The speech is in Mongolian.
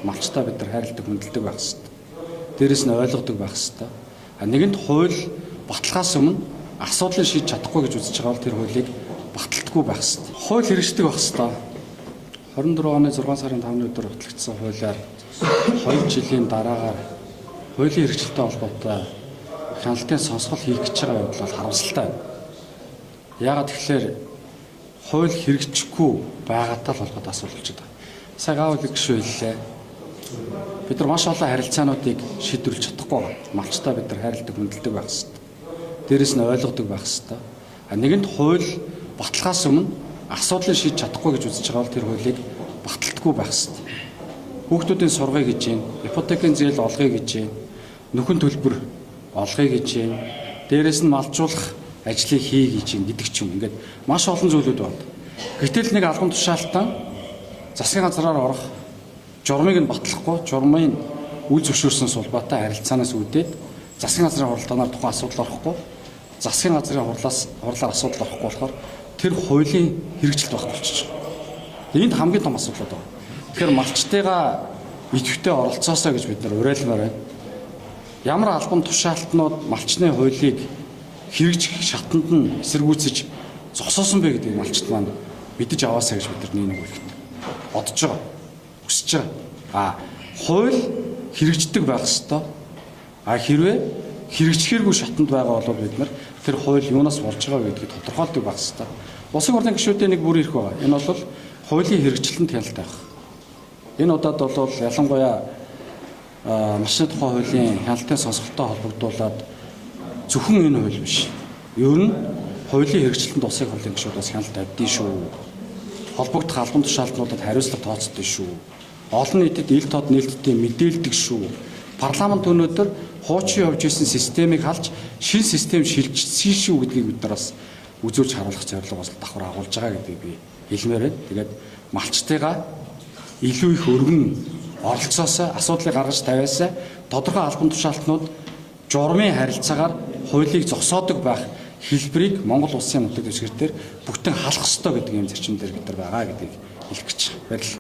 малчтай бид нар хайрладаг, хүндэлдэг байх хэрэгтэй. Дээрээс нь ойлгодог байх хэрэгтэй. Нэгэнт хууль баталгаас өмнө асуудлыг шийдэж чадахгүй гэж үзэж байгаа бол тэр хуулийг баталтгүй байх хэрэгтэй. Хууль хэрэгждэг байх хэрэгтэй. 24 оны 6 сарын 5-ны өдөр батлагдсан хуулиар 2 жилийн дараагаар хуулийн хэрэгжилттэй холбоотой хяналтын сонсгол хийх гэж байгаа явдал бол харамсалтай байна. Яагаад тэгэхээр хууль хэрэгжихгүй байгаатай л холбоотой асуудал болж байгаа. Сая гавь гişүү хэллээ. Бид нар маш олон харилцаануудыг шийдвэрлэж чадахгүй байна. Малчтай бид нар хайрладаг, хүндэлдэг байх хэрэгтэй. Дээрээс нь ойлгодог байх хэрэгтэй. Нэгэнт хууль баталгаас өмнө асуудлыг шийдэж чадахгүй гэж үзэж байгаа бол тэр хуулийг баталтгүй байх хэрэгтэй. Хүүхдүүдийн сургыг гэж юм, ипотекийн зээл олгоё гэж юм, нөхөн төлбөр олгоё гэж юм, дээрээс нь малжуулах ажлыг хий гэж юм гэдэг ч юм. Ингээд маш олон зүйлүүд байна. Гэтэл нэг албан тушаалтан засгийн газраар орох журмыг нь батлахгүй, журмын үйл зөвшөөрсөн сулбаатай харилцаанаас үүдээд засгийн газрын хуралдаанаар тухайн асуудал орохгүй, засгийн газрын хурлаар асуудал орохгүй болохоор тэр хуулийн хэрэгжилт байхгүй болчихж байгаа. Энд хамгийн том асуудал байна. Тэгэхээр малчтайгаа идэвхтэй оролцоосоо гэж бид нар уриалмаар байна. Ямар албан тушаалтнууд малчны хуулийг хэрэгжих шатанд нь эсэргүүцэж зогсоосон бэ гэдгийг малчт маань мэдэж аваасаа гэж бид нар нэг үлдээ. Бодож байгаа. Хүсэж байгаа. Хууль хэрэгждэг байх ёстой. Хэрвээ хэрэгжихээргүй шатанд байгаа бол бид нар тэр хууль юунаас болж байгаа гэдгийг тодорхойлдог байх ёстой. Улсын хурлын гишүүдийн нэг бүр ирэх байгаа. Энэ бол хуулийн хэрэгжилтэнд хяналттай байх. Энэ удаад бол ялангуяа машины тухай хуулийн хяналтын сонсголттой холбогдуулаад зөвхөн энэ хууль биш. Ер нь хуулийн хэрэгжилтэнд улсын хурлын гишүүдээс хяналт авдсан шүү. Холбогдох албан тушаалтнуудад хариуцлага тооцдог шүү. Олон нийтэд ил тод нээлттэй мэдээлдэг шүү. Парламент өнөөдөр хуучин явж исэн системийг халж шинэ систем шилжчихсэн шүү гэдгийг бид нар бас үзүүлж харуулах зорилго бас давхар агуулж байгаа гэдгийг би хэлмээр байна. Тэгээд малчтайгаа илүү их өргөн оролцоосоо асуудлыг гаргаж тавиасаа тодорхой албан тушаалтнууд журмын харилцаагаар хуулийг зогсоодог байх хэлбэрийг Монгол улсын нутаг дэвсгэр дээр бүтэн халах ёстой гэдэг юм зарчим дээр бид нар байгаа гэдгийг хэлэх гэж байна.